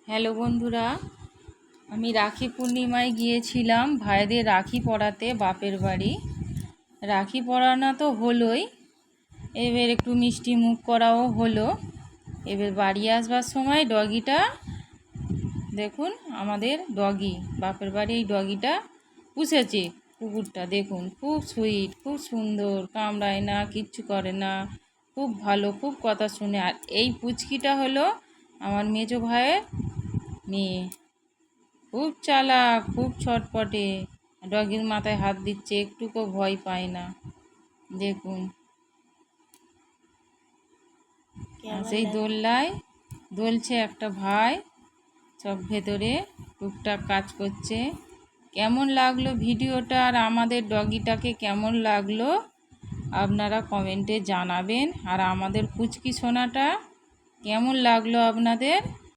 Hello বন্ধুরা, আমি রাখি পূর্ণিমায় গিয়েছিলাম ভাইদের রাখি পরাতে বাপের বাড়ি। রাখি পরানো তো হলোই, এবার একটু মিষ্টি মুখ করাও হলো। এবার বাড়ি আসবার সময় ডগিটা দেখুন, আমাদের ডগি বাপের বাড়ি এই ডগিটা পুষেছে। কুকুরটা দেখুন, খুব সুইট, খুব সুন্দর, কামড়ায় না, কিচ্ছু করে না, খুব ভালো, খুব কথা শুনে। আর এই পুচকিটা হলো আমার মেজো ভাইয়ের মেয়ে, খুব চালাক, খুব ছটপটে। ডগির মাথায় হাত দিচ্ছে, একটুকু ভয় পায় না। দেখুন, আর সেই দোলনায় দোলছে একটা ভাই, সব ভেতরে টুকটাক কাজ করছে। কেমন লাগলো ভিডিওটা আর আমাদের ডগিটাকে কেমন লাগলো আপনারা কমেন্টে জানাবেন। আর আমাদের পুচকি সোনাটা কেমন লাগলো আপনাদের।